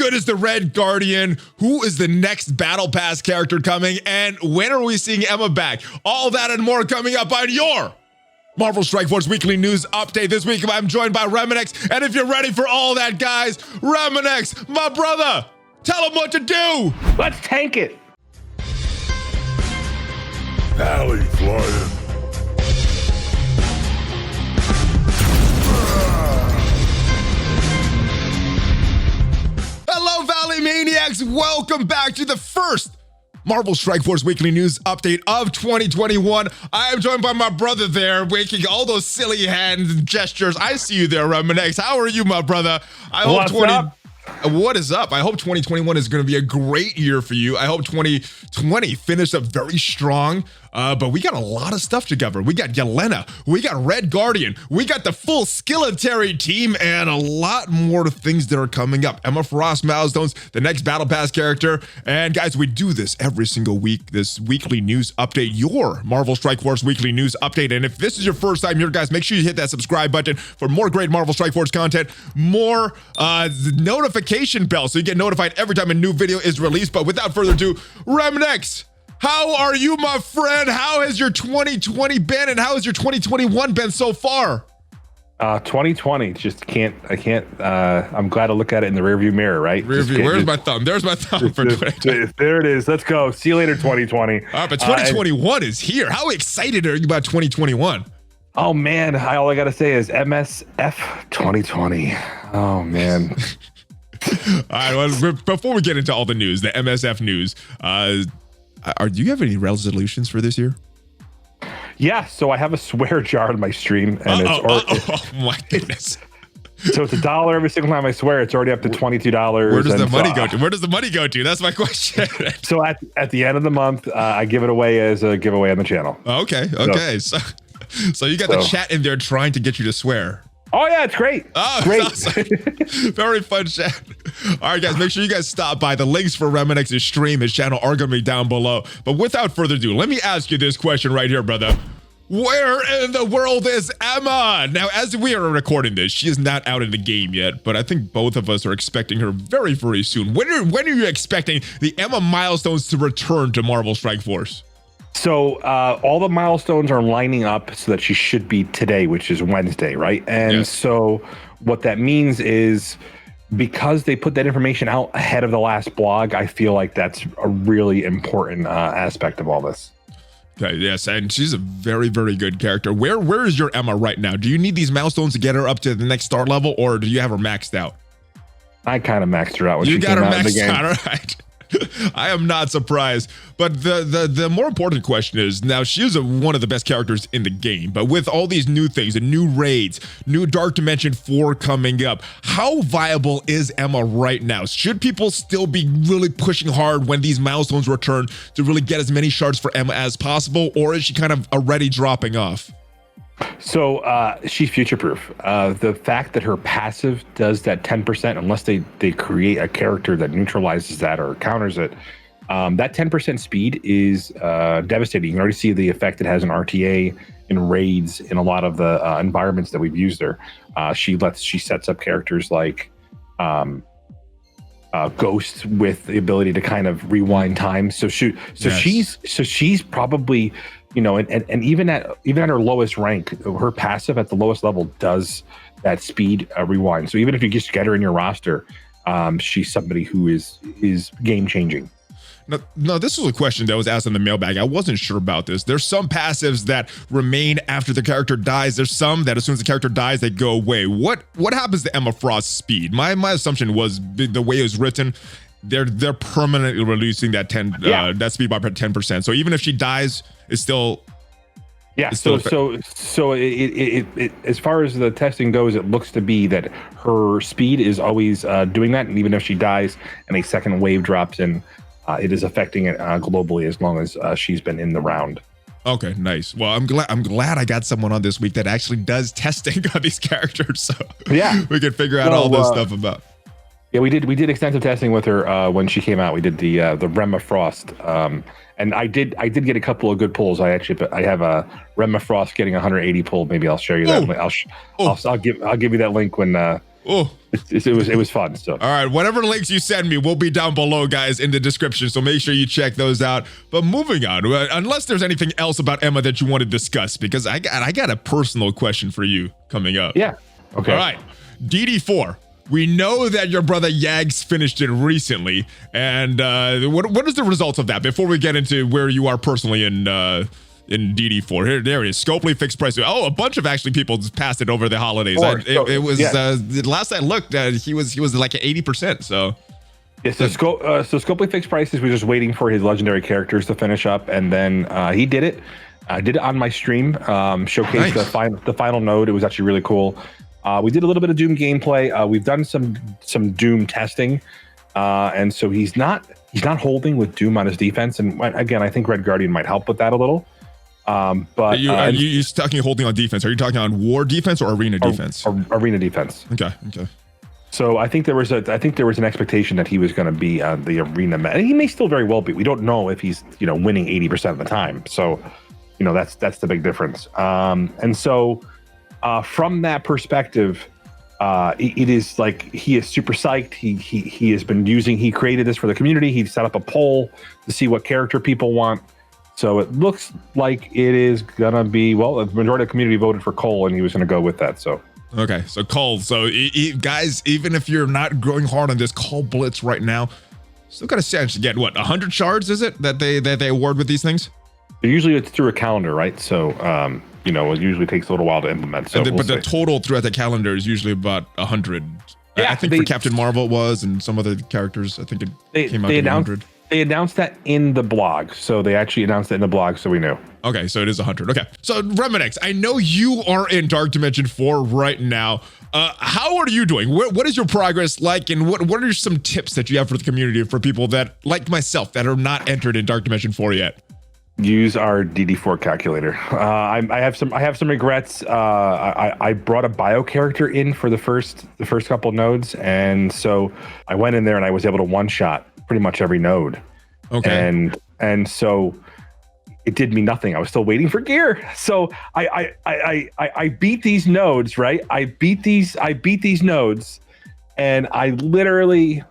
good is the RemGuardian? Who is the next Battle Pass character coming? And when are we seeing Emma back? All that and more coming up on your Marvel Strike Force Weekly News Update. This week, I'm joined by Remanx. And if you're ready for all that, guys, Remanx, my brother, tell him what to do. Let's tank it. ValleyFlyin. Hello, Valley Maniacs. Welcome back to the first Marvel Strike Force Weekly News Update of 2021. I am joined by my brother there, making all those silly hand gestures. I see you there, Remanx. How are you, my brother? What is up? I hope 2021 is going to be a great year for you. I hope 2020 finished up very strong. But we got a lot of stuff to cover. We got Yelena, we got RemGuardian, we got the full Skilitary team, and a lot more things that are coming up. Emma Frost, Milestones, the next Battle Pass character. And guys, we do this every single week, this weekly news update, your Marvel Strike Force Weekly News Update. And if this is your first time here, guys, make sure you hit that subscribe button for more great Marvel Strike Force content, more notification bell, so you get notified every time a new video is released. But without further ado, Remanx, how are you, my friend? How has your 2020 been, and how has your 2021 been so far? 2020, I'm glad to look at it in the rearview mirror, right? Where's my thumb? There's my thumb for 2020. There it is. Let's go. See you later, 2020. All right, but 2021 is here. How excited are you about 2021? Oh, man. All I got to say is MSF 2020. Oh, man. All right, well, before we get into all the news, the MSF news, do you have any resolutions for this year? Yeah, so I have a swear jar on my stream, and oh my goodness. So it's $1 every single time I swear. It's already up to $22. Where does the money go to? Where does the money go to? That's my question. So at the end of the month, I give it away as a giveaway on the channel. Okay. So you got the chat in there trying to get you to swear. Oh, yeah, it's great. Oh, great. Awesome. Very fun chat. All right, guys, make sure you guys stop by. The links for Remanx's stream, his channel, are going to be down below. But without further ado, let me ask you this question right here, brother. Where in the world is Emma? Now, as we are recording this, she is not out in the game yet, but I think both of us are expecting her very, very soon. When are you expecting the Emma Milestones to return to Marvel Strike Force? So all the milestones are lining up so that she should be today, which is Wednesday, right? And yes. So what that means is, because they put that information out ahead of the last blog, I feel like that's a really important aspect of all this. Okay, yes, and she's a very, very good character. Where is your Emma right now? Do you need these milestones to get her up to the next start level, or do you have her maxed out? I kind of maxed her out when you she got came her out of the maxed game. out, all right. I am not surprised, but the more important question is, now she's one of the best characters in the game, but with all these new things, the new raids, new Dark Dimension 4 coming up, how viable is Emma right now? Should people still be really pushing hard when these milestones return to really get as many shards for Emma as possible, or is she kind of already dropping off? So she's future-proof. The fact that her passive does that 10%, unless they create a character that neutralizes that or counters it, that 10% speed is devastating. You can already see the effect it has in RTA, in raids, in a lot of the environments that we've used her. She sets up characters like Ghost with the ability to kind of rewind time. So she's probably, you know, and even at her lowest rank, her passive at the lowest level does that speed rewind. So even if you just get her in your roster, she's somebody who is game changing. No, this was a question that was asked in the mailbag. I wasn't sure about this. There's some passives that remain after the character dies. There's some that as soon as the character dies, they go away. What happens to Emma Frost's speed? My assumption was, the way it was written, they're permanently releasing that that speed by 10%. So even if she dies, it's still So it as far as the testing goes, it looks to be that her speed is always doing that, and even if she dies and a second wave drops in, it is affecting it globally as long as she's been in the round. Okay, nice. Well, I'm glad I got someone on this week that actually does testing on these characters, so yeah, we can figure out all this stuff about. Yeah, we did extensive testing with her when she came out. We did the Rema Frost, and I did get a couple of good pulls. I have a Rema Frost getting 180 pull. Maybe I'll show you that. I'll give you that link when Oh, it was fun. So all right, whatever links you send me will be down below, guys, in the description. So make sure you check those out. But moving on, unless there's anything else about Emma that you want to discuss, because I got a personal question for you coming up. Yeah. Okay. All right, DD4. We know that your brother Yags finished it recently, and what is the results of that? Before we get into where you are personally in DD4, here there it is. Scopely fixed price. Oh, a bunch of actually people just passed it over the holidays. It was last I looked, he was like at 80%. So yeah, so Scopely fixed prices. We're just waiting for his legendary characters to finish up, and then he did it. I did it on my stream. Showcased the final node. It was actually really cool. We did a little bit of Doom gameplay. We've done some Doom testing, and so he's not holding with Doom on his defense. And again, I think RemGuardian might help with that a little. But you're talking holding on defense. Are you talking on war defense or arena defense? Arena defense. Okay. So I think there was an expectation that he was going to be on the arena, and he may still very well be. We don't know if he's winning 80% of the time. So that's the big difference. And so. From that perspective, it is like he is super psyched. He has been he created this for the community. He set up a poll to see what character people want. So it looks like it is gonna be, well, the majority of the community voted for Cole, and he was gonna go with that. So okay, so Cole. So guys, even if you're not going hard on this, call Blitz right now. Still got a chance to get 100 shards? Is it that they award with these things? Usually it's through a calendar, right? So it usually takes a little while to implement. So but the total throughout the calendar is usually about 100. Yeah, I think for Captain Marvel it was, and some other characters, I think it came out to 100. They announced that in the blog. So they actually announced it in the blog, so we knew. Okay, so it is 100. Okay, so Remanx, I know you are in Dark Dimension 4 right now. How are you doing? What is your progress like, and what are some tips that you have for the community, for people that, like myself, that are not entered in Dark Dimension 4 yet? Use our DD4 calculator. I have some regrets. I brought a bio character in for the first couple nodes, and so I went in there and I was able to one shot pretty much every node. Okay. And so it did me nothing. I was still waiting for gear. So I beat these nodes, right? I beat these nodes, and I literally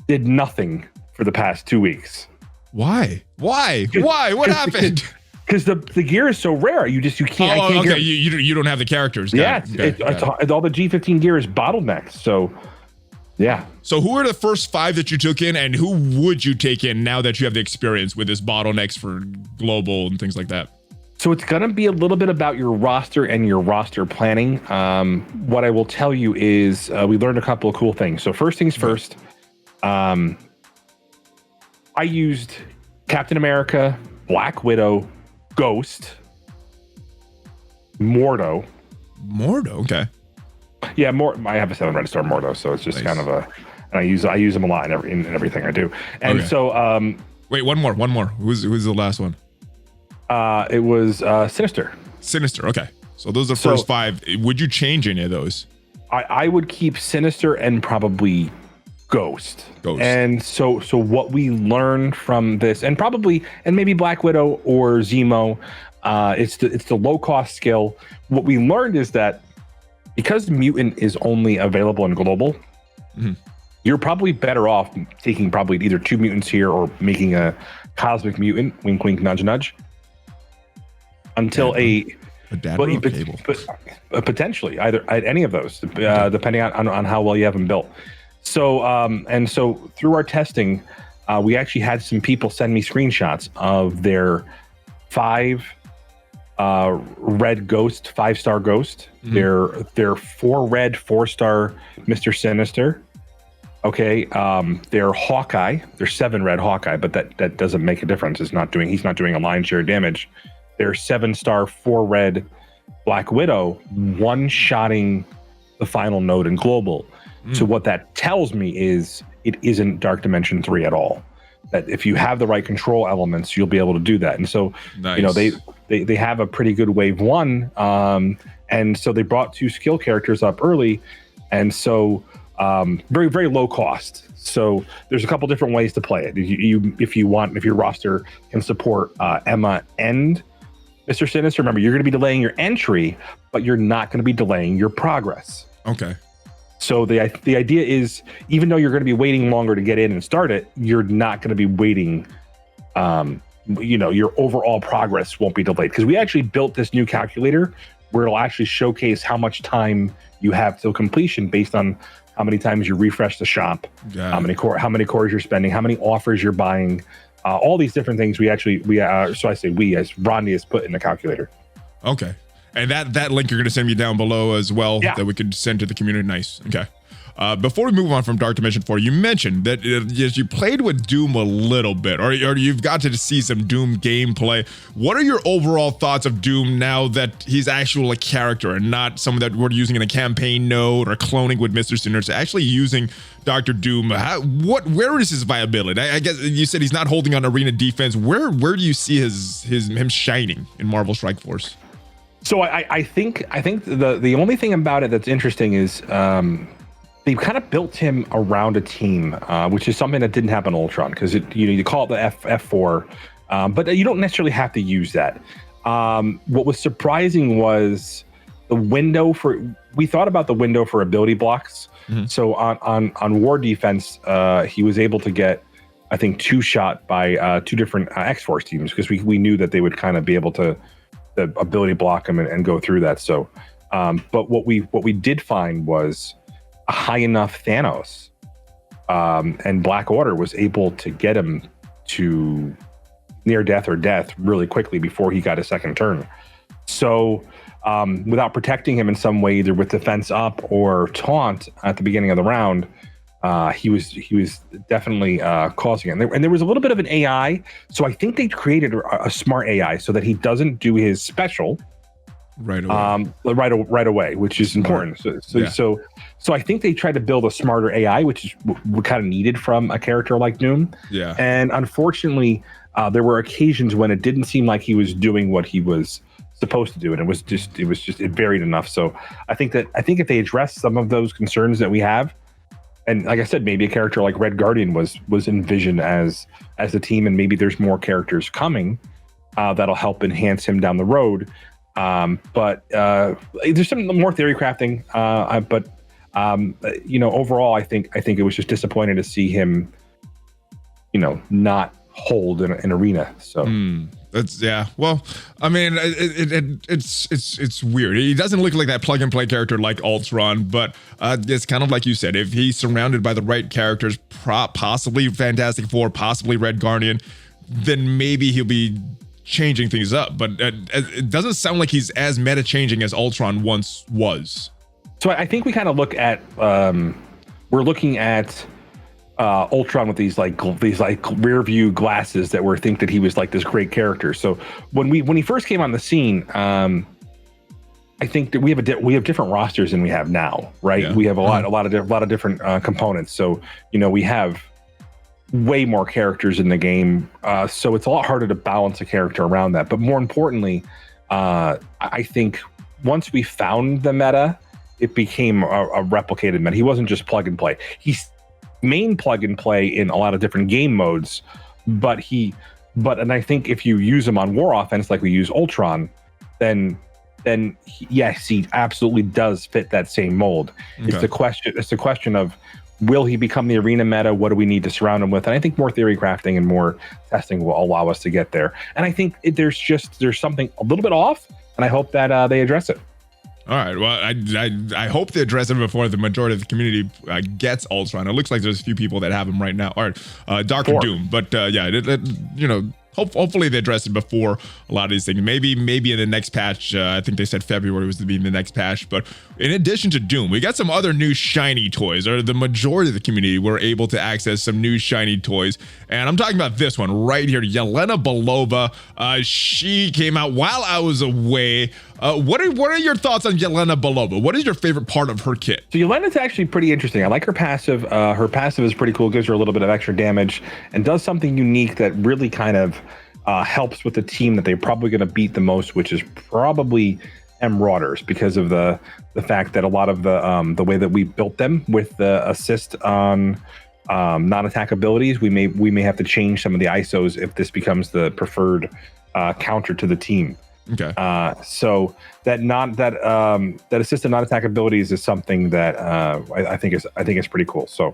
did nothing for the past 2 weeks. Why? What happened? Because the gear is so rare. You can't. Oh, okay. You don't have the characters. Yeah, all the G15 gear is bottlenecked. So, yeah. So who are the first 5 that you took in, and who would you take in now that you have the experience with this bottlenecks for global and things like that? So it's gonna be a little bit about your roster and your roster planning. What I will tell you is we learned a couple of cool things. So first things first. I used Captain America, Black Widow, Ghost, Mordo. Okay. Yeah, I have a 7 red star Mordo, so it's just kind of and I use them a lot in everything I do. And okay. So wait, one more. Who's the last one? It was Sinister. Sinister. Okay. So those are the first 5. Would you change any of those? I would keep Sinister and probably Ghost. And so what we learned from this, and maybe Black Widow or Zemo, it's the low cost skill. What we learned is that because Mutant is only available in global, you're probably better off taking probably either 2 mutants here or making a Cosmic Mutant, wink wink nudge nudge, until potentially either any of those, depending on how well you have them built. So and so through our testing, we actually had some people send me screenshots of their 5 red Ghost, 5-star Ghost, their 4 red 4-star Mr. Sinister. Okay, their Hawkeye, their 7 red Hawkeye, but that doesn't make a difference. He's not doing a line share damage. Their 7-star 4 red Black Widow, one-shotting the final node in global. So what that tells me is it isn't Dark Dimension 3 at all. That if you have the right control elements, you'll be able to do that. And so, they have a pretty good wave 1. And so they brought 2 skill characters up early. And so very, very low cost. So there's a couple different ways to play it. If your roster can support Emma and Mr. Sinister, remember, you're going to be delaying your entry, but you're not going to be delaying your progress. Okay. So the idea is, even though you're going to be waiting longer to get in and start it, you're not going to be waiting. Your overall progress won't be delayed, because we actually built this new calculator where it'll actually showcase how much time you have till completion based on how many times you refresh the shop, how many cores you're spending, how many offers you're buying, all these different things. So I say we, as Rodney has put in the calculator. Okay. And that link you're going to send me down below as well, that we could send to the community. Nice. Okay. Before we move on from Dark Dimension 4, you mentioned that you played with Doom a little bit, or you've got to see some Doom gameplay. What are your overall thoughts of Doom now that he's actually a character and not someone that we're using in a campaign node or cloning with Mr. Sinners, actually using Dr. Doom? Where is his viability? I guess you said he's not holding on arena defense. Where do you see him shining in Marvel Strike Force? So I think the only thing about it that's interesting is they've kind of built him around a team, which is something that didn't happen in Ultron, because you call it the F4, but you don't necessarily have to use that. What was surprising was we thought about the window for ability blocks. Mm-hmm. So on war defense, he was able to get, I think, 2-shot by 2 different X-Force teams, because we knew that they would kind of be able to the ability block him and go through that. So, but what we did find was a high enough Thanos, and Black Order was able to get him to near death or death really quickly before he got a second turn. So, without protecting him in some way, either with defense up or taunt at the beginning of the round, he was definitely causing it. And there was a little bit of an AI. So I think they created a smart AI so that he doesn't do his special right away, which is important. So I think they tried to build a smarter AI, which is what kind of needed from a character like Doom. Yeah. And unfortunately, there were occasions when it didn't seem like he was doing what he was supposed to do, and it varied enough. So I think if they address some of those concerns that we have, and like I said, maybe a character like RemGuardian was envisioned as the team, and maybe there's more characters coming that'll help enhance him down the road. But there's some more theory crafting. But overall, I think it was just disappointing to see him, not hold an arena. So. Well, I mean, it's weird. He doesn't look like that plug and play character like Ultron, but it's kind of like you said, if he's surrounded by the right characters, possibly Fantastic Four, possibly RemGuardian, then maybe he'll be changing things up. But it doesn't sound like he's as meta changing as Ultron once was. So I think we kind of look at we're looking at Ultron with these rear view glasses that think that he was like this great character. So when he first came on the scene, I think that we have different rosters than we have now, right? Yeah. We have a lot of different components. So we have way more characters in the game, so it's a lot harder to balance a character around that. But more importantly, I think once we found the meta, it became a replicated meta. He wasn't just plug and play. He's main plug and play in a lot of different game modes, but I think if you use him on war offense like we use Ultron, then yes, he absolutely does fit that same mold. Okay. It's the question of, will he become the arena meta? What do we need to surround him with? And I think more theory crafting and more testing will allow us to get there. And I think there's something a little bit off, and I hope that they address it. All right. Well, I hope they address it before the majority of the community gets Ultron. It looks like there's a few people that have him right now. All right, Dr. Doom. But hopefully they address it before a lot of these things. Maybe in the next patch. I think they said February was to be the next patch. But in addition to Doom, we got some other new shiny toys. Or the majority of the community were able to access some new shiny toys. And I'm talking about this one right here, Yelena Belova. She came out while I was away. What are your thoughts on Yelena Belova? What is your favorite part of her kit? So Yelena's actually pretty interesting. I like her passive. Her passive is pretty cool. Gives her a little bit of extra damage and does something unique that really kind of helps with the team that they're probably going to beat the most, which is probably Marauders, because of the fact that a lot of the way that we built them with the assist on non-attack abilities, we may have to change some of the ISOs if this becomes the preferred counter to the team. Okay. So that assisted non-attack abilities is something that I think is pretty cool. So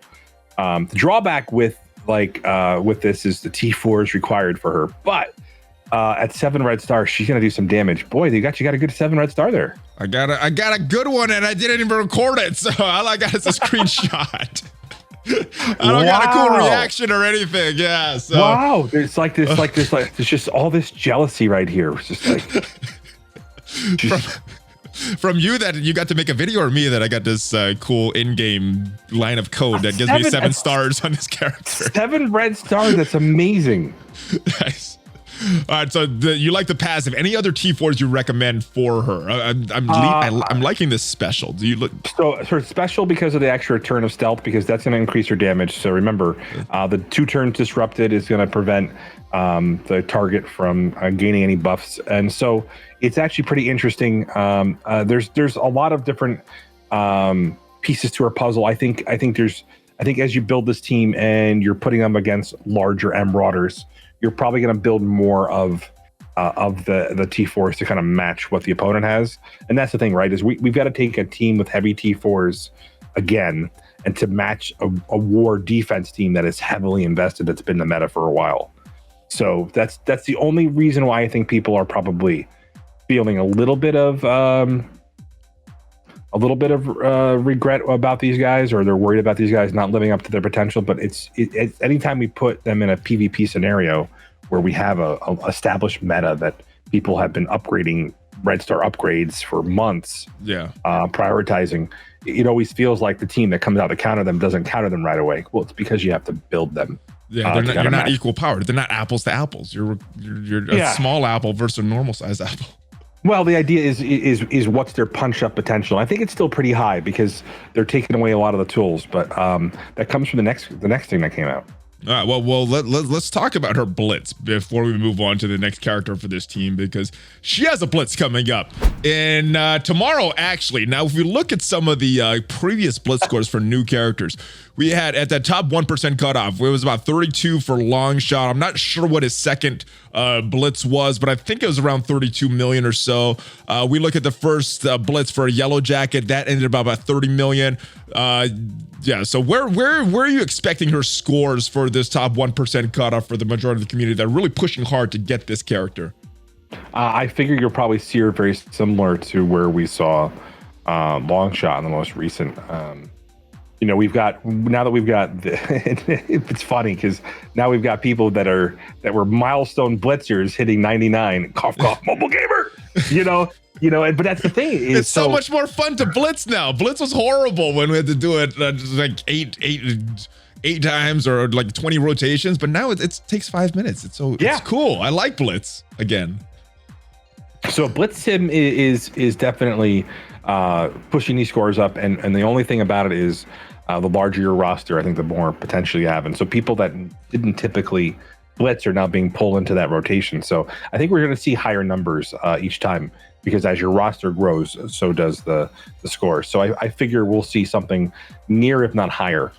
the drawback with this is the T4 is required for her, but at 7 red stars, she's gonna do some damage. Boy, you got a good 7 red star there. I got a good one, and I didn't even record it, so all I got is a screenshot. I don't got a cool reaction or anything. Yeah. So. Wow. There's there's just all this jealousy right here. It's just like from you that you got to make a video, or me that I got this cool in-game line of code that gives me 7 stars on this character. 7 red stars. That's amazing. Nice. All right, so you like the passive. Any other T4s you recommend for her? I'm liking this special. Do you look so special because of the extra return of stealth, because that's going to increase her damage. So remember, the 2 turns disrupted is going to prevent the target from gaining any buffs, and so it's actually pretty interesting. There's a lot of different pieces to her puzzle. I think as you build this team and you're putting them against larger Marauders, you're probably going to build more of the T4s to kind of match what the opponent has. And that's the thing, right? Is we've got to take a team with heavy T4s again, and to match a war defense team that is heavily invested, that's been the meta for a while. So that's the only reason why I think people are probably feeling a little bit of regret about these guys, or they're worried about these guys not living up to their potential. But it's anytime we put them in a PvP scenario where we have a established meta that people have been upgrading red star upgrades for months, prioritizing, it always feels like the team that comes out to counter them doesn't counter them right away. Well, it's because you have to build them. Yeah, you're not equal power. They're not apples to apples. You're a small apple versus a normal size apple. Well, the idea is what's their punch up potential. I think it's still pretty high because they're taking away a lot of the tools, but that comes from the next thing that came out. All right, well, let's talk about her Blitz before we move on to the next character for this team, because she has a Blitz coming up in tomorrow, actually. Now, if we look at some of the previous Blitz scores for new characters, we had at that top 1% cutoff, it was about 32 for long shot. I'm not sure what his second Blitz was, but I think it was around 32 million or so. We look at the first Blitz for a yellow jacket, that ended about 30 million. Yeah, so where are you expecting her scores for this top 1% cutoff for the majority of the community that are really pushing hard to get this character? I figure you'll probably see her very similar to where we saw Longshot in the most recent. Now that we've got it's funny because now we've got people that were milestone blitzers hitting 99, cough mobile gamer, but that's the thing. It's so much more fun to blitz now. Blitz was horrible when we had to do it like eight times or like 20 rotations, but now it takes 5 minutes. It's cool. I like blitz again. So blitz sim is definitely pushing these scores up, and the only thing about it is the larger your roster, I think the more potential you have. And so people that didn't typically blitz are now being pulled into that rotation. So I think we're going to see higher numbers each time, because as your roster grows, so does the score. So I figure we'll see something near, if not higher,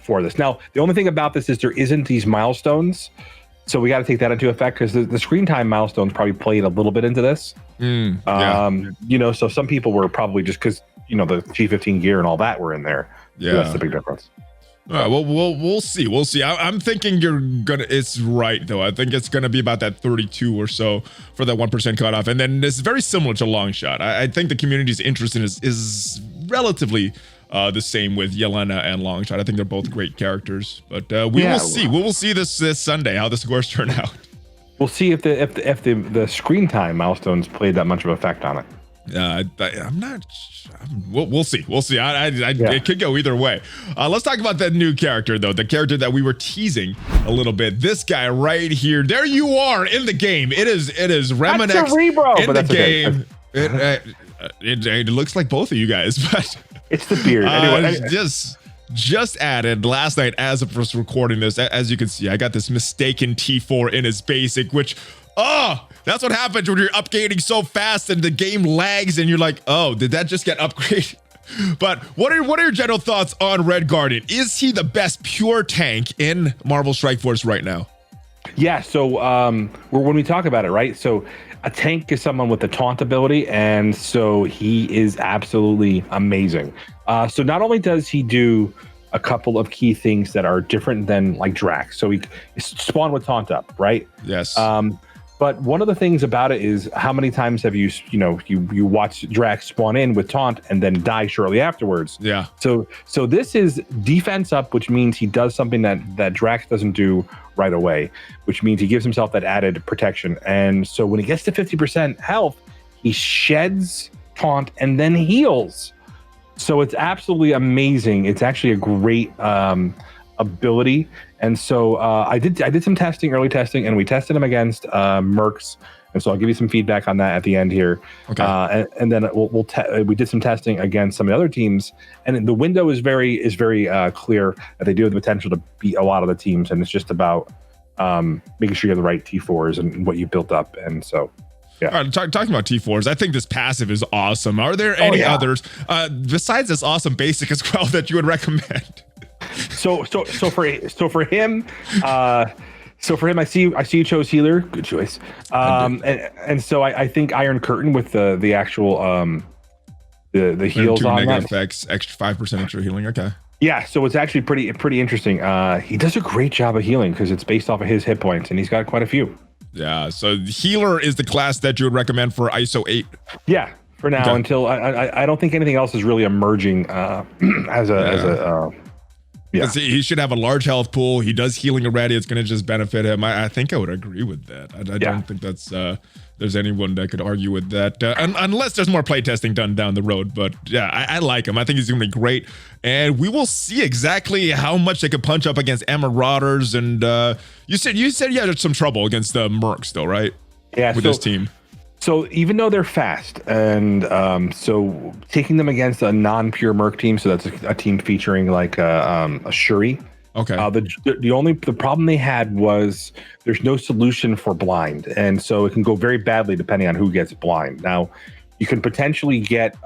for this. Now, the only thing about this is there isn't these milestones. So we got to take that into effect, because the screen time milestones probably played a little bit into this. So some people were probably just because, the G15 gear and all that were in there. Yeah, that's the big difference. All right, well, we'll see. We'll see. I'm thinking it's right, though. I think it's going to be about that 32 or so for that 1% cutoff. And then it's very similar to Longshot. I think the community's interest in is relatively the same with Yelena and Longshot. I think they're both great characters. But we will see. We will see this Sunday how the scores turn out. We'll see if the screen time milestones played that much of an effect on it. I'm not. We'll see. We'll see. It could go either way. Let's talk about that new character, though. The character that we were teasing a little bit. This guy right here. There you are in the game. It is Remanx in the game. It looks like both of you guys, but it's the beard. Anyway, just added last night as of us recording this. As you can see, I got this mistaken T4 in his basic, which that's what happens when you're upgrading so fast and the game lags and you're like, oh, did that just get upgraded? But what are your general thoughts on RemGuardian? Is he the best pure tank in Marvel Strike Force right now? Yeah, so when we talk about it, right? So a tank is someone with a taunt ability, and so he is absolutely amazing. So not only does he do a couple of key things that are different than like Drax, so he spawn with taunt up, right? Yes. But one of the things about it is how many times have you watch Drax spawn in with taunt and then die shortly afterwards? Yeah. So this is defense up, which means he does something that Drax doesn't do right away, which means he gives himself that added protection. And so when he gets to 50% health, he sheds taunt and then heals. So it's absolutely amazing. It's actually a great ability. And so I did some testing, early testing, and we tested him against Mercs. And so I'll give you some feedback on that at the end here. Okay. And then we did some testing against some of the other teams, and the window is very clear that they do have the potential to beat a lot of the teams, and it's just about making sure you have the right T4s and what you built up. And so, yeah. All right, talking about T4s, I think this passive is awesome. Are there any others besides this awesome basic as well that you would recommend? So for him, I see you chose healer. Good choice. And so I think Iron Curtain with the actual the heals on negative that. effects, extra 5% extra healing. Okay. Yeah, so it's actually pretty interesting. He does a great job of healing because it's based off of his hit points, and he's got quite a few. Yeah. So healer is the class that you would recommend for ISO 8. Yeah. For now, until I don't think anything else is really emerging as a. Yeah, he should have a large health pool. He does healing already. It's going to just benefit him. I think I would agree with that. I don't think that's there's anyone that could argue with that, unless there's more playtesting done down the road. But yeah, I like him. I think he's going to be great, and we will see exactly how much they could punch up against Marauders. And you said you had some trouble against the Mercs, though, right? Yeah, with this team. So even though they're fast, and so taking them against a non-pure Merc team, so that's a team featuring like a Shuri. Okay. The problem they had was there's no solution for blind, and so it can go very badly depending on who gets blind. Now, you can potentially get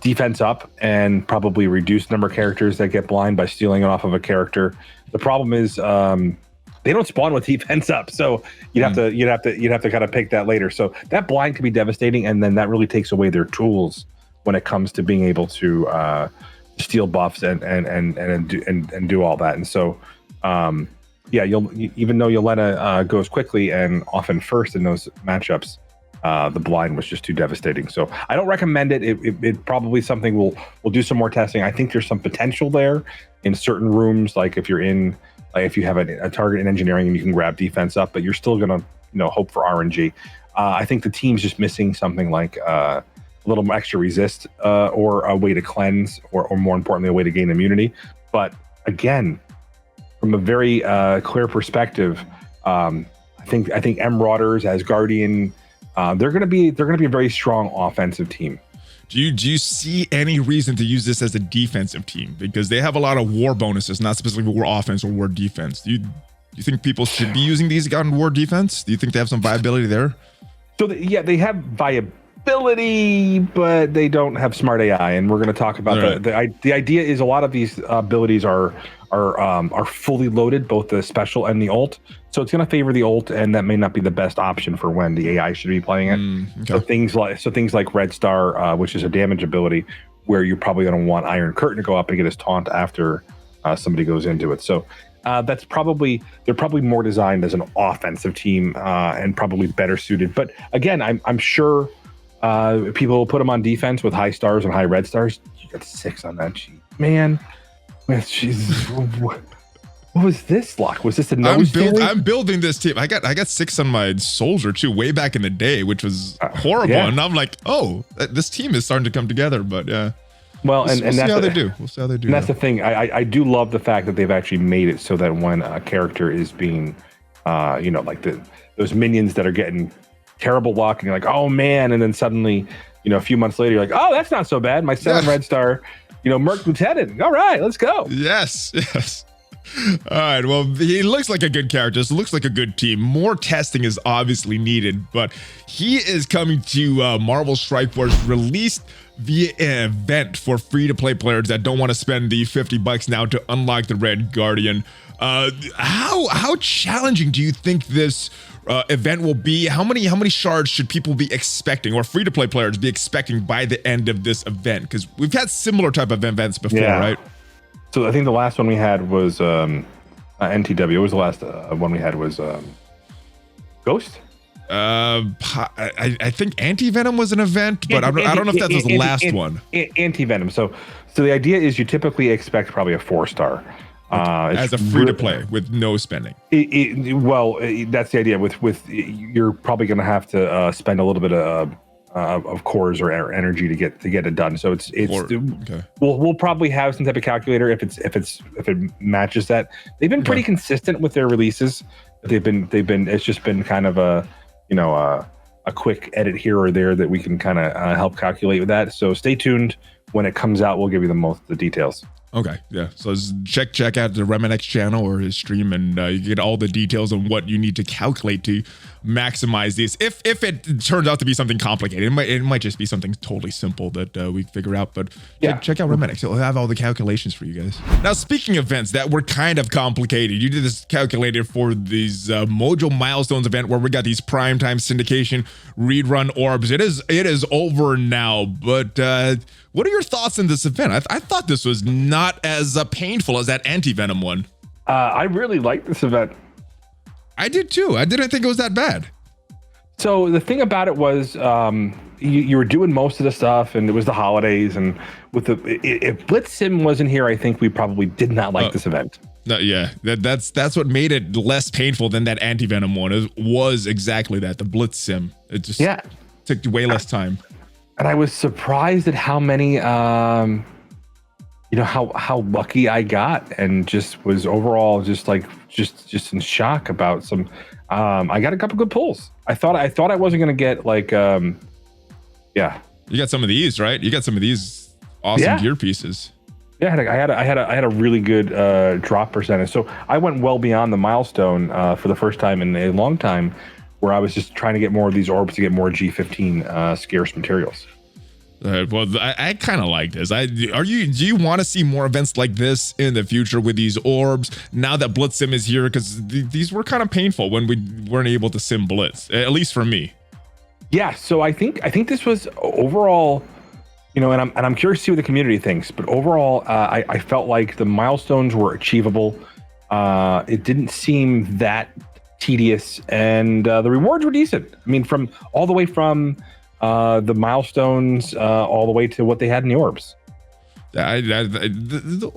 defense up and probably reduce the number of characters that get blind by stealing it off of a character. The problem is they don't spawn with defense up, so you'd have to kind of pick that later. So that blind can be devastating, and then that really takes away their tools when it comes to being able to steal buffs and do all that. And so even though Yelena goes quickly and often first in those matchups, the blind was just too devastating. So I don't recommend it. It probably something we'll do some more testing. I think there's some potential there in certain rooms, like if you're in. Like if you have a target in engineering and you can grab defense up, but you're still gonna hope for RNG. I think the team's just missing something like a little extra resist or a way to cleanse, or more importantly, a way to gain immunity. But again, from a very clear perspective, I think Marauders as Guardian, they're gonna be a very strong offensive team. Do you see any reason to use this as a defensive team? Because they have a lot of war bonuses, not specifically war offense or war defense. Do you think people should be using these on war defense? Do you think they have some viability there? So they have viability, but they don't have smart AI, and we're going to talk about the idea is a lot of these abilities are fully loaded, both the special and the ult. So it's going to favor the ult, and that may not be the best option for when the AI should be playing it. Okay. So things like Red Star, which is a damage ability, where you're probably going to want Iron Curtain to go up and get his taunt after somebody goes into it. So they're probably more designed as an offensive team and probably better suited. But again, I'm sure people will put them on defense with high stars and high red stars. You got 6 on that sheet, man. Jesus. What was this luck? Was this a nose? I'm building this team. I got 6 on my soldier too, way back in the day, which was horrible. Yeah. And I'm like, oh, this team is starting to come together. But yeah, well, we'll see how they do. We'll see how they do. And that's the thing. I do love the fact that they've actually made it so that when a character is being, like those minions that are getting terrible luck, and you're like, oh man, and then suddenly, a few months later, you're like, oh, that's not so bad. My 7 red star. Merc Lieutenant. All right, let's go. Yes. All right. Well, he looks like a good character. This looks like a good team. More testing is obviously needed, but he is coming to Marvel Strike Force released via an event for free-to-play players that don't want to spend the $50 now to unlock the RemGuardian. How challenging do you think this event will be? How many shards should people be expecting, or free-to-play players be expecting by the end of this event? Because we've had similar type of events before, right? So I think the last one we had was NTW. What was the last one we had was Ghost? I think Anti-Venom was an event, but I don't know if that was the last one. Anti-Venom. So the idea is you typically expect probably a 4-star. As a free-to-play with no spending. That's the idea. With you're probably going to have to spend a little bit of cores or energy to get it done. So we'll probably have some type of calculator if it matches that. They've been pretty consistent with their releases. They've been it's just been kind of a quick edit here or there that we can kind of help calculate with that. So stay tuned. When it comes out, we'll give you the details. Okay, yeah. So check out the Remanx channel or his stream, and you get all the details on what you need to calculate to maximize these. If it turns out to be something complicated, it might just be something totally simple that we figure out. But check out Remanx. It'll have all the calculations for you guys. Now, speaking of events that were kind of complicated, you did this calculator for these Mojo Milestones event where we got these primetime syndication read run orbs. It is over now, but what are your thoughts on this event? I thought this was not as painful as that Anti-Venom one. I really like this event. I did too. I didn't think it was that bad. So the thing about it was you were doing most of the stuff, and it was the holidays, and if Blitz Sim wasn't here, I think we probably did not like this event. No, yeah, that's what made it less painful than that Anti-Venom one. It was exactly that, the Blitz Sim. It just took way less time. And I was surprised at how many, how lucky I got, and just was overall just in shock about some. I got a couple good pulls. I thought I wasn't gonna get You got some of these, right? You got some of these awesome gear pieces. Yeah, I had a really good drop percentage. So I went well beyond the milestone for the first time in a long time, where I was just trying to get more of these orbs to get more G15 scarce materials. Well, I kind of like this. Do you want to see more events like this in the future with these orbs now that Blitz Sim is here? Because these were kind of painful when we weren't able to sim Blitz, at least for me. Yeah, so I think this was overall, and I'm curious to see what the community thinks. But overall, I felt like the milestones were achievable. It didn't seem that tedious, and the rewards were decent. I mean, from all the way from the milestones all the way to what they had in the orbs. The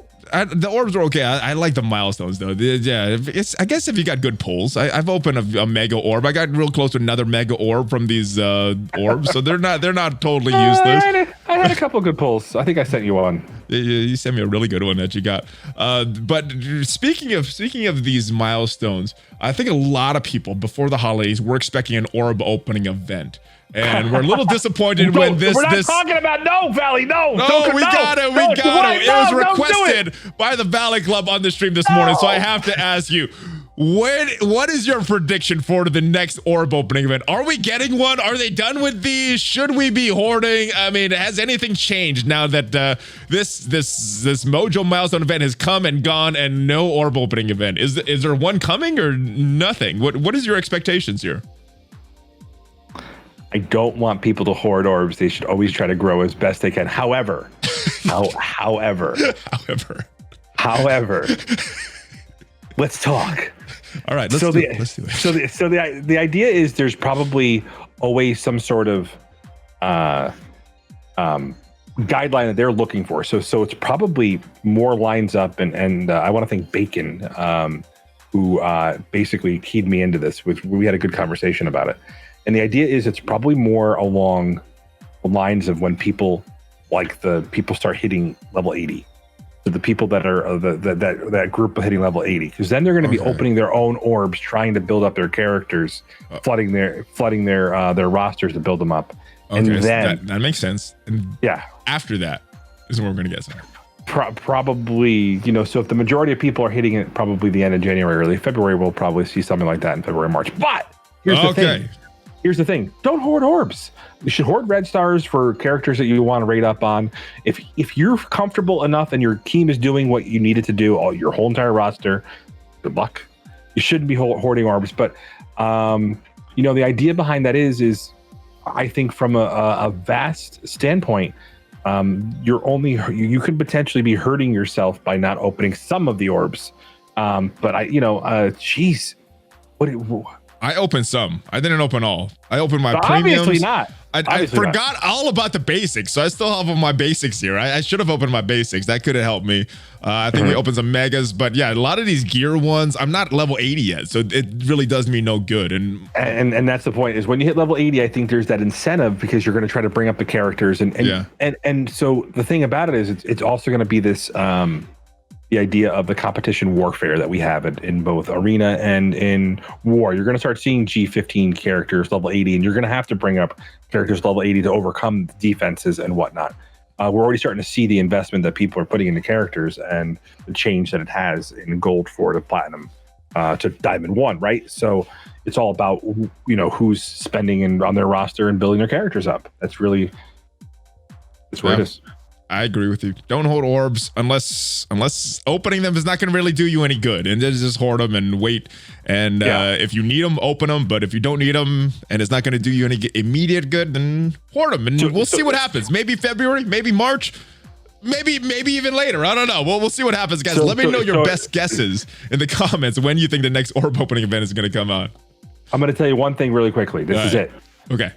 orbs are okay. I like the milestones though. I guess if you got good pulls, I've opened a mega orb. I got real close to another mega orb from these orbs, so they're not totally useless. I had a couple good pulls. I think I sent you one. You sent me a really good one that you got. But speaking of these milestones, I think a lot of people before the holidays were expecting an orb opening event. And we're a little disappointed when this. We're not talking about Valley. No, we got it. It was requested by the Valley Club on the stream this morning, so I have to ask you, what is your prediction for the next orb opening event? Are we getting one? Are they done with these? Should we be hoarding? I mean, has anything changed now that this Mojo milestone event has come and gone and no orb opening event? Is there one coming or nothing? What is your expectations here? I don't want people to hoard orbs. They should always try to grow as best they can. However, let's talk. All right, let's do it. So the idea is there's probably always some sort of guideline that they're looking for. So it's probably more lines up, and I want to thank Bacon, who basically keyed me into this. We had a good conversation about it. And the idea is it's probably more along the lines of when people start hitting level 80. So the people that are that group of hitting level 80, because then they're going to be opening their own orbs, trying to build up their characters, flooding their rosters to build them up. Okay, and then that makes sense. And yeah, after that is when we're going to get some. Probably, so if the majority of people are hitting it, probably the end of January, early February, we'll probably see something like that in February, March. But here's the thing. Don't hoard orbs. You should hoard red stars for characters that you want to rate up on. If you're comfortable enough and your team is doing what you need it to do, your whole entire roster, good luck. You shouldn't be hoarding orbs. But You know, the idea behind that is I think from a vast standpoint, you could potentially be hurting yourself by not opening some of the orbs. But I opened some. I didn't open all. I opened my obviously premiums. not. I forgot all about the basics, so I still have my basics here. I should have opened my basics. That could have helped me. I think we opened some megas, but yeah, a lot of these gear ones, I'm not level 80 yet, so it really does me no good. And that's the point, is when you hit level 80, I think there's that incentive because you're going to try to bring up the characters. And so the thing about it is it's also going to be this the idea of the competition warfare that we have in both arena and in war. You're going to start seeing G15 characters level 80, and you're going to have to bring up characters level 80 to overcome defenses and whatnot. We're already starting to see the investment that people are putting into characters and the change that it has in gold 4 to platinum to diamond 1, right? So it's all about, you know, who's spending on their roster and building their characters up. That's where it is. I agree with you. Don't hold orbs unless opening them is not going to really do you any good. And just hoard them and wait. And if you need them, open them. But if you don't need them and it's not going to do you any immediate good, then hoard them. And we'll see what happens. Maybe February, maybe March, maybe even later. I don't know. We'll see what happens, guys. Let me know your best guesses in the comments when you think the next orb opening event is going to come out. I'm going to tell you one thing really quickly. This is it. Okay.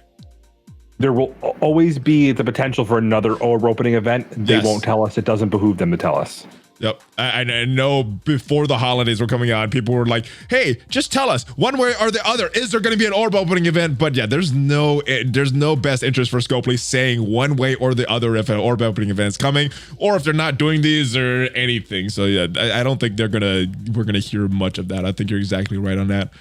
There will always be the potential for another orb opening event. They won't tell us. It doesn't behoove them to tell us. Yep. I know before the holidays were coming on, people were like, hey, just tell us one way or the other. Is there going to be an orb opening event? But yeah, there's no best interest for Scopely saying one way or the other if an orb opening event is coming or if they're not doing these or anything. So yeah, I don't think we're going to hear much of that. I think you're exactly right on that.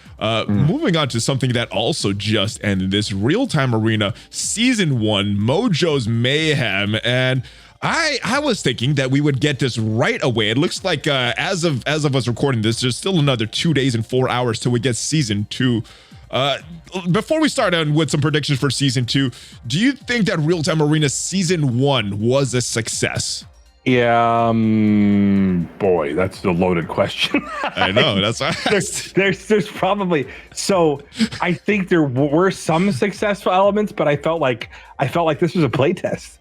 Moving on to something that also just ended, this real-time arena season 1, Mojo's Mayhem. And I was thinking that we would get this right away. It looks like as of us recording this, there's still another 2 days and 4 hours till we get season 2. Before we start on with some predictions for season 2, do you think that Real Time Arena season 1 was a success? Yeah, boy, that's a loaded question. I know, that's why. There's probably, so I think there were some successful elements, but I felt like this was a play test.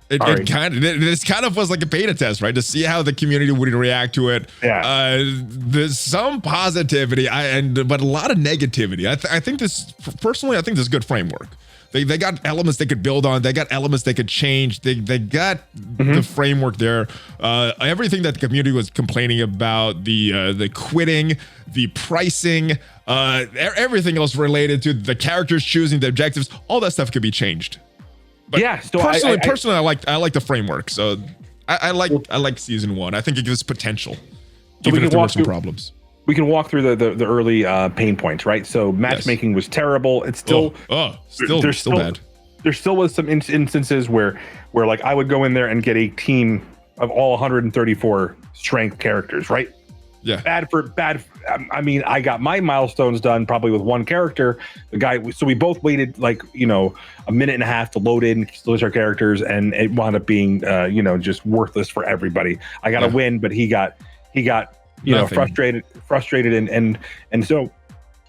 This kind of was like a beta test, right? To see how the community would react to it. Yeah. There's some positivity, but a lot of negativity. I think this is good framework. They got elements they could build on. They got elements they could change. They got the framework there. Everything that the community was complaining about, the quitting, the pricing, everything else related to the characters choosing the objectives, all that stuff could be changed. But yeah, so personally, I like the framework. So I like season 1. I think it gives potential, even if there were some problems. We can walk through the early pain points, right? So matchmaking was terrible. It's still still bad. There still was some instances where like I would go in there and get a team of all 134 strength characters, right? Yeah. Bad. I mean, I got my milestones done probably with one character. So we both waited like, a minute and a half to load in, lose our characters, and it wound up being, just worthless for everybody. I got a win, but he got frustrated, and so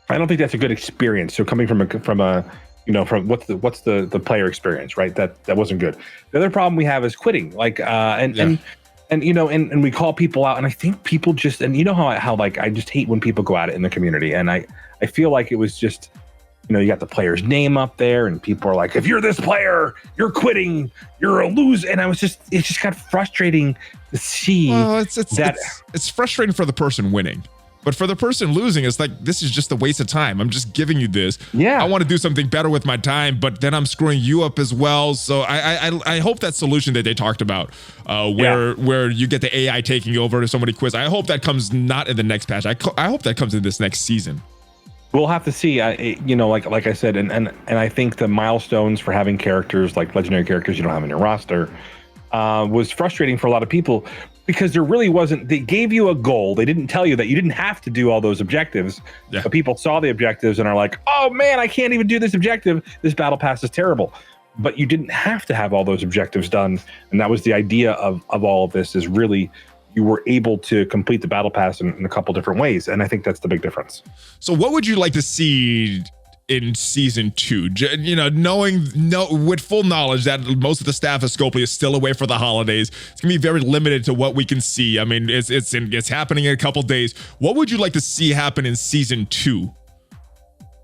I don't think that's a good experience. So coming from what's the player experience, right? That wasn't good. The other problem we have is quitting, and we call people out, and I think people just, and how like I just hate when people go at it in the community, and I feel like it was just, you got the player's name up there, and people are like, if you're this player, you're quitting, you're a loser, and it just got frustrating to see. Well, it's frustrating for the person winning. But for the person losing, it's like, this is just a waste of time. I'm just giving you this. Yeah. I want to do something better with my time, but then I'm screwing you up as well. So I hope that solution that they talked about, where you get the AI taking over to somebody quiz, I hope that comes not in the next patch. I hope that comes in this next season. We'll have to see. Like I said, and I think the milestones for having characters like legendary characters you don't have in your roster was frustrating for a lot of people. Because there really wasn't, they gave you a goal. They didn't tell you that you didn't have to do all those objectives. Yeah. But people saw the objectives and are like, oh man, I can't even do this objective. This battle pass is terrible. But you didn't have to have all those objectives done. And that was the idea of all of this, is really you were able to complete the battle pass in a couple different ways, and I think that's the big difference. So what would you like to see in season 2, you know, with full knowledge that most of the staff of Scopely is still away for the holidays? It's gonna be very limited to what we can see. I mean, it's happening in a couple days. What would you like to see happen in season 2?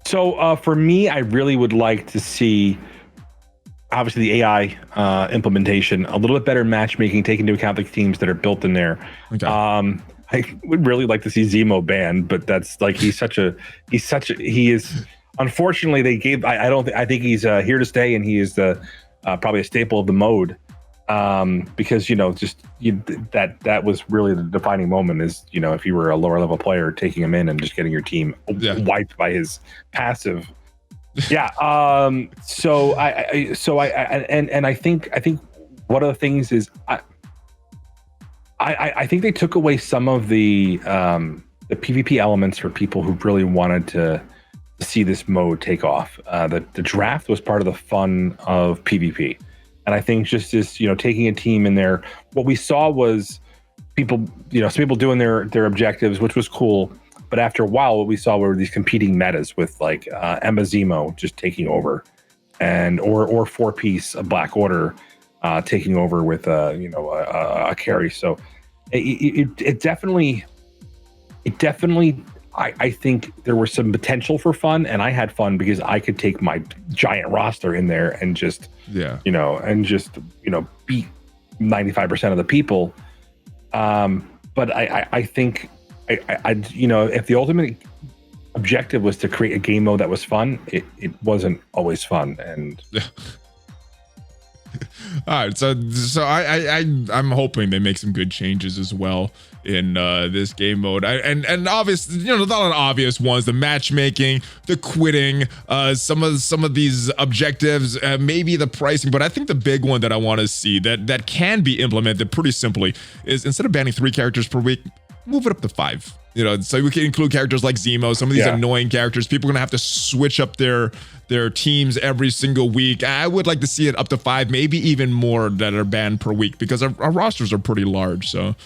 So for me, I really would like to see, obviously, the AI implementation, a little bit better matchmaking, taking into account the teams that are built in there. Okay. I would really like to see Zemo banned, but that's like he is. Unfortunately, they gave. I think he's here to stay, and he is the probably a staple of the mode, because that was really the defining moment. Is, you know, if you were a lower level player, taking him in and just getting your team wiped by his passive. Yeah. So I think one of the things is I think they took away some of the PvP elements for people who really wanted to see this mode take off. The draft was part of the fun of PvP, and I think just this, you know, taking a team in there, what we saw was people, you know, some people doing their objectives, which was cool. But after a while, what we saw were these competing metas with like Emma Zemo just taking over, and or 4-piece Black Order taking over with a carry. So it definitely. I think there was some potential for fun, and I had fun because I could take my giant roster in there and just beat 95% of the people. But I think if the ultimate objective was to create a game mode that was fun, it wasn't always fun. And all right, so I'm hoping they make some good changes as well in this game mode. And obvious, you know, not an obvious ones: the matchmaking, the quitting, some of these objectives, maybe the pricing. But I think the big one that I want to see that can be implemented pretty simply is, instead of banning 3 characters per week, move it up to 5. You know, so we can include characters like Zemo, some of these annoying characters. People are gonna have to switch up their teams every single week. I would like to see it up to 5, maybe even more, that are banned per week, because our rosters are pretty large. So,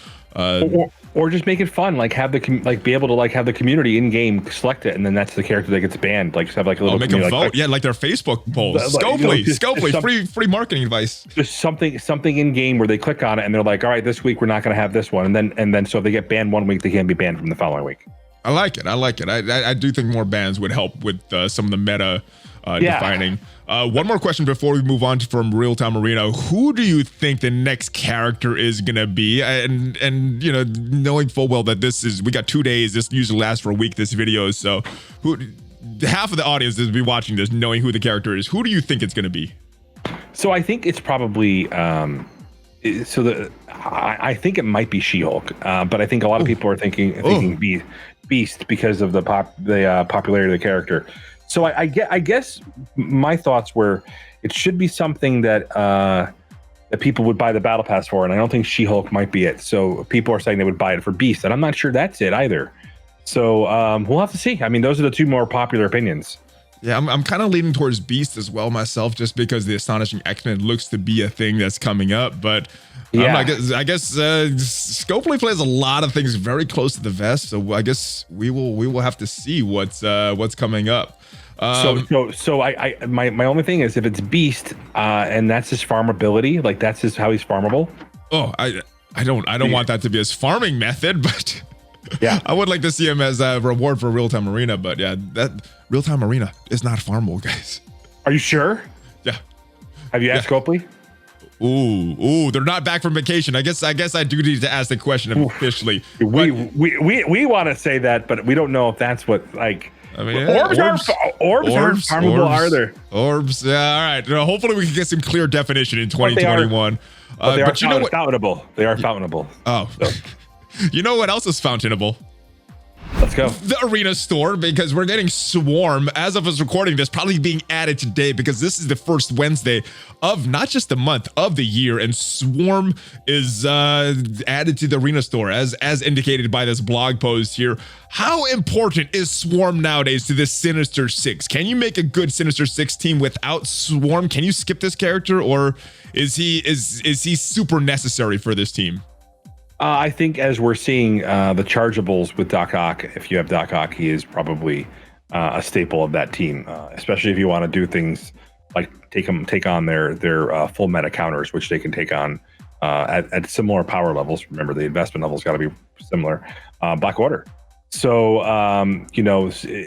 or just make it fun, like have be able to like have the community in game select it, and then that's the character that gets banned. Like just have like a little make a vote, like their Facebook polls. Scopely, free marketing advice. Just something in game where they click on it and they're like, all right, this week we're not going to have this one, and then so if they get banned one week, they can't be banned from the following week. I like it. I do think more bans would help with some of the meta defining. One more question before we move on from Real Time Arena. Who do you think the next character is gonna be? And you know, knowing full well that we got 2 days. This usually lasts for a week, this video. So half of the audience is be watching this knowing who the character is. Who do you think it's gonna be? So I think it's probably I think it might be She-Hulk, but I think a lot of people are thinking Beast because of the popularity of the character. So I guess my thoughts were it should be something that people would buy the battle pass for, and I don't think She-Hulk might be it. So people are saying they would buy it for Beast, and I'm not sure that's it either. So we'll have to see. I mean, those are the 2 more popular opinions. Yeah, I'm kind of leaning towards Beast as well myself, just because the Astonishing X-Men looks to be a thing that's coming up. But I guess Scopely plays a lot of things very close to the vest, so I guess we will have to see what's coming up. So my only thing is, if it's Beast and that's his farmability, like that's how he's farmable. Oh, I don't want that to be his farming method, but yeah, I would like to see him as a reward for Real Time Arena. But yeah, that Real Time Arena is not farmable, guys. Are you sure? Yeah. Have you asked Scopely? Ooh, they're not back from vacation. I guess I do need to ask the question officially. We want to say that, but we don't know if that's what like. I mean, orbs aren't farmable, are there? Orbs, yeah, all right. Hopefully we can get some clear definition in 2021. But you know what? Fountainable. They are fountainable. Oh, so. You know what else is fountainable? Let's go. The arena store, because we're getting Swarm as of us recording this, probably being added today, because this is the first Wednesday of not just the month, of the year, and Swarm is added to the arena store as indicated by this blog post here. How important is Swarm nowadays to this Sinister Six? Can you make a good Sinister Six team without Swarm? Can you skip this character, or is he super necessary for this team? I think as we're seeing the chargeables with Doc Ock, if you have Doc Ock, he is probably a staple of that team, especially if you want to do things like take on their full meta counters, which they can take on at similar power levels. Remember, the investment level's got to be similar. Black Order. So,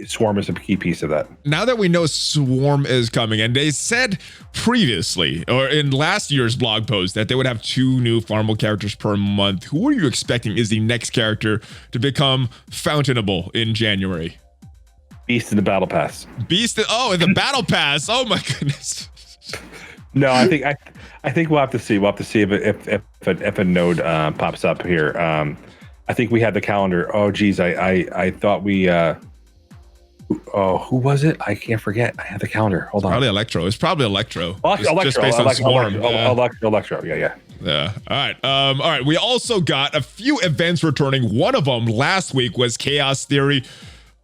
Swarm is a key piece of that. Now that we know Swarm is coming, and they said previously, or in last year's blog post, that they would have 2 new farmable characters per month, who are you expecting is the next character to become Fountainable in January? Beast in the Battle Pass. In the Battle Pass. Oh my goodness. No, I think we'll have to see. We'll have to see if a node pops up here. I think we had the calendar. Oh, geez, I thought we. Who was it? I can't forget. I had the calendar. Hold on. Probably Electro. It's probably Electro. Just based on Swarm. Electro. Yeah. All right. We also got a few events returning. One of them last week was Chaos Theory.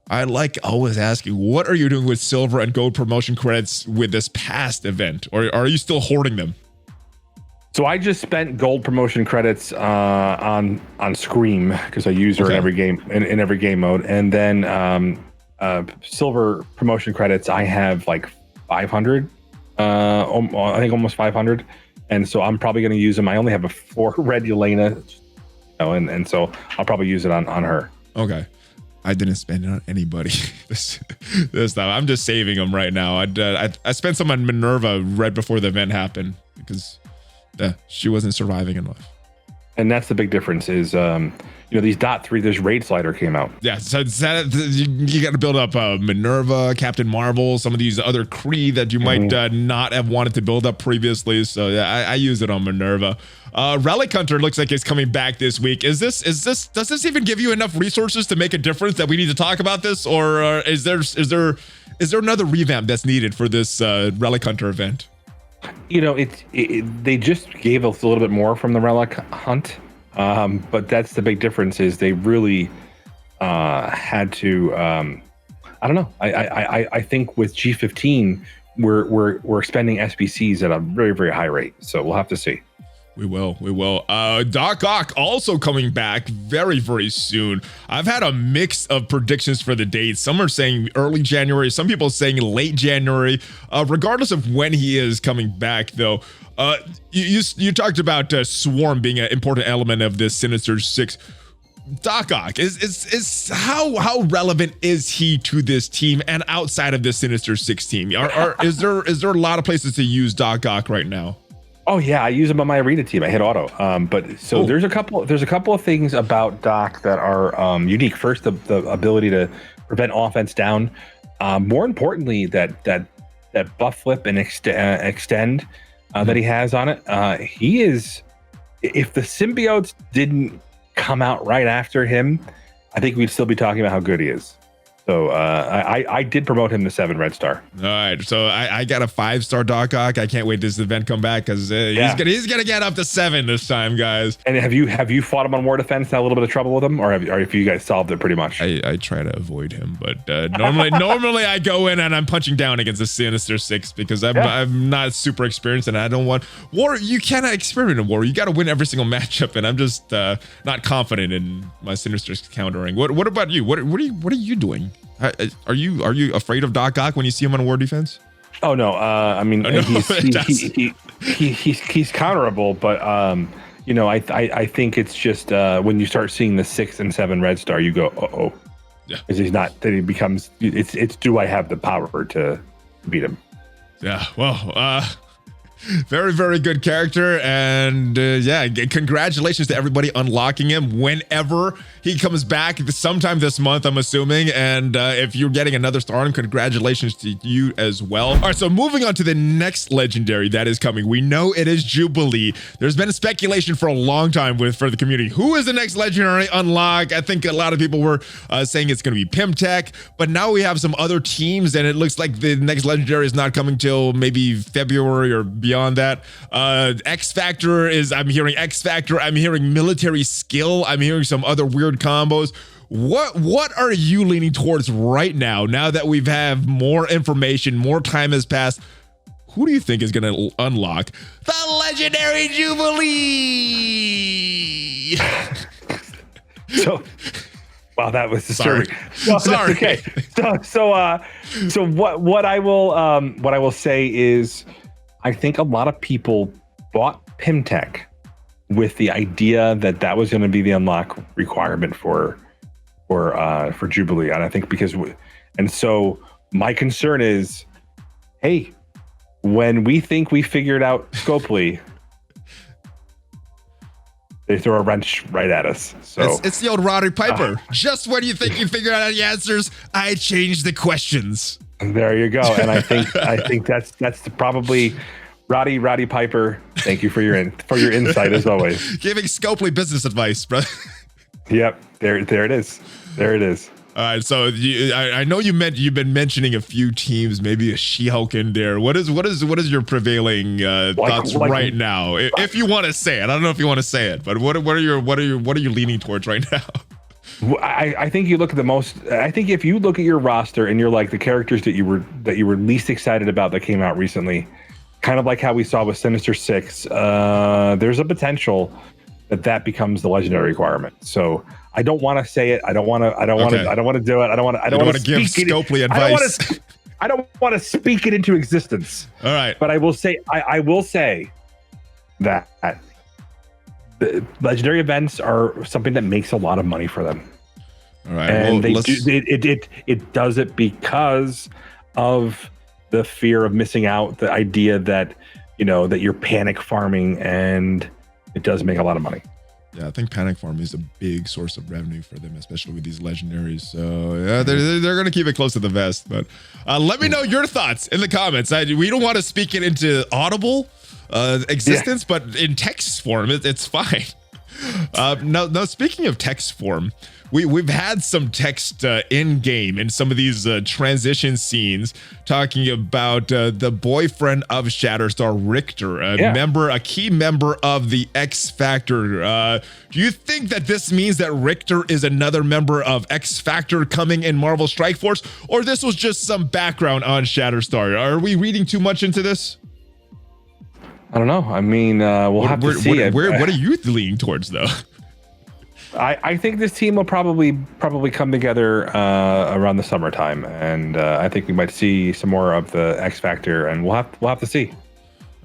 I like always asking, what are you doing with silver and gold promotion credits with this past event, or are you still hoarding them? So I just spent gold promotion credits on Scream because I use her in every game in every game mode, and then silver promotion credits I have like 500, I think almost 500, and so I'm probably going to use them. I only have a 4 red Yelena, and so I'll probably use it on her. Okay. I didn't spend it on anybody this time. I'm just saving them right now. I spent some on Minerva right before the event happened because she wasn't surviving enough. And that's the big difference is, these .3, this Raid Slider came out. Yeah, so you got to build up Minerva, Captain Marvel, some of these other Kree that you might not have wanted to build up previously. So yeah, I use it on Minerva. Relic Hunter looks like it's coming back this week. Does this even give you enough resources to make a difference that we need to talk about this, or is there another revamp that's needed for this Relic Hunter event? They just gave us a little bit more from the Relic Hunt, but that's the big difference is they really had to. I don't know. I think with G15 we're expending SBCs at a very, very high rate, so we'll have to see. We will. Doc Ock also coming back very, very soon. I've had a mix of predictions for the date. Some are saying early January. Some people are saying late January. Regardless of when he is coming back, though, you talked about Swarm being an important element of this Sinister Six. Doc Ock is how relevant is he to this team and outside of the Sinister Six team? Is there a lot of places to use Doc Ock right now? Oh yeah, I use him on my arena team. I hit auto. There's a couple of things about Doc that are unique. First, the ability to prevent offense down. More importantly, that buff flip and extend that he has on it. He is. If the symbiotes didn't come out right after him, I think we'd still be talking about how good he is. So I did promote him to 7 red star. All right, so I got a 5-star Doc Ock. I can't wait this event come back because he's gonna get up to 7 this time, guys. And have you fought him on war defense? Had a little bit of trouble with him, or have you guys solved it pretty much? I try to avoid him, but normally I go in and I'm punching down against the Sinister Six because I'm not super experienced and I don't want war. You cannot experiment in war. You got to win every single matchup, and I'm just not confident in my Sinister Six countering. What about you? What are you doing? Are you afraid of Doc Ock when you see him on war defense? Oh no, I mean he's counterable, but I think it's just when you start seeing the 6 and 7 red star, you go yeah, because he's not. That he becomes. It's do I have the power to beat him? Yeah, well, very, very good character, and congratulations to everybody unlocking him whenever he comes back sometime this month, I'm assuming. And if you're getting another star on him, congratulations to you as well. All right, so moving on to the next legendary that is coming. We know it is Jubilee. There's been a speculation for a long time for the community. Who is the next legendary unlock? I think a lot of people were saying it's going to be Pimtech, but now we have some other teams, and it looks like the next legendary is not coming till maybe February or beyond that. X Factor is, I'm hearing X Factor, I'm hearing military skill, I'm hearing some other weird combos. What are you leaning towards right now that we've have more information, more time has passed? who do you think is going to unlock the legendary Jubilee? So, wow, that was disturbing. Sorry. Sorry. Okay. So what I will say is, I think a lot of people bought Pimtech with the idea that that was going to be the unlock requirement for Jubilee, and I think so my concern is, hey, when we think we figured out Scopely, they throw a wrench right at us. So it's the old Roddy Piper. Just when you think you figured out the answers, I change the questions. There you go. And I think that's probably Roddy Piper. Thank you for your insight as always. Giving Scopely business advice, bro. Yep. There it is. There it is. All right, so I know you've been mentioning a few teams, maybe a She-Hulk in there. What is your prevailing thoughts right now? If you want to say it, I don't know if you want to say it, but what are you leaning towards right now? I think you look at I think if you look at your roster and you're like the characters that you were least excited about that came out recently, kind of like how we saw with Sinister Six, there's a potential that becomes the legendary requirement. So I don't want to say it. I don't want to do it. I don't want to give Scopely advice. I don't want to speak it into existence. All right. But I will say that the legendary events are something that makes a lot of money for them. All right. And it does it because of the fear of missing out, the idea that, that you're panic farming, and it does make a lot of money. Yeah, I think panic farming is a big source of revenue for them, especially with these legendaries. So yeah, they're going to keep it close to the vest. But let me know your thoughts in the comments. We don't want to speak it into audible existence, but in text form, it's fine. Now, speaking of text form, we've had some text in game in some of these transition scenes talking about the boyfriend of Shatterstar, Rictor, a key member of the X Factor. Do you think that this means that Rictor is another member of X Factor coming in Marvel Strike Force, or this was just some background on Shatterstar? Are we reading too much into this? I don't know. I mean, we'll have to see. What are you leaning towards, though? I think this team will probably come together around the summertime, and I think we might see some more of the X Factor, and we'll have to see.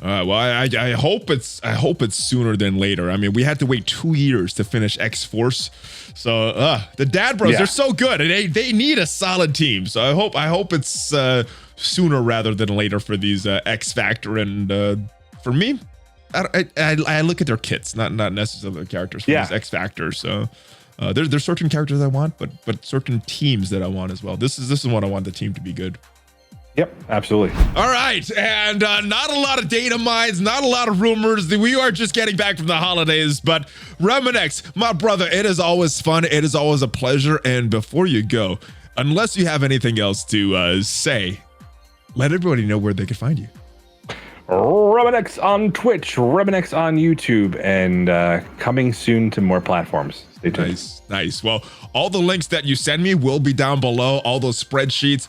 Well, I hope it's sooner than later. I mean, we had to wait 2 years to finish X Force, so the Dad Bros, they're so good, and they need a solid team. So I hope it's sooner rather than later for these X Factor, and for me, I look at their kits, not necessarily their characters for these X Factors. So there's certain characters I want, but certain teams that I want as well. This is what I want the team to be good. Yep, absolutely. All right, and not a lot of data mines, not a lot of rumors. We are just getting back from the holidays, but Remanx, my brother, it is always fun. It is always a pleasure. And before you go, unless you have anything else to say, let everybody know where they can find you. Remanx on Twitch, Remanx on YouTube, and coming soon to more platforms. Stay tuned. Nice. Well, all the links that you send me will be down below, all those spreadsheets.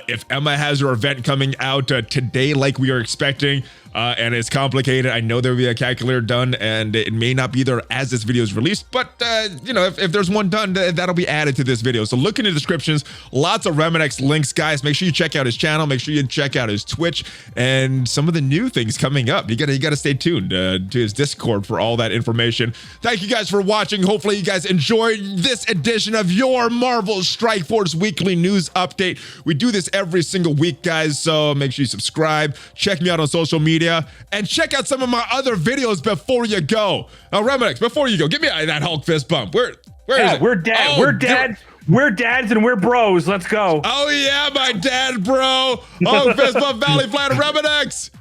If Emma has her event coming out today like we are expecting, and it's complicated, I know there will be a calculator done, and it may not be there as this video is released, but if there's one done, that'll be added to this video. So look in the descriptions, lots of Remanx links, guys. Make sure you check out his channel, make sure you check out his Twitch, and some of the new things coming up. You gotta stay tuned to his Discord for all that information. Thank you guys for watching. Hopefully you guys enjoyed this edition of your Marvel Strike Force weekly news update. We do this every single week, guys, so make sure you subscribe, check me out on social media, and check out some of my other videos before you go. Now, Remanx, before you go, give me that Hulk fist bump. Where is it? We're dead. We're dead. We're dads and we're bros. Let's go. Oh yeah, my dad, bro. Hulk fist bump, ValleyFlyin, Remanx.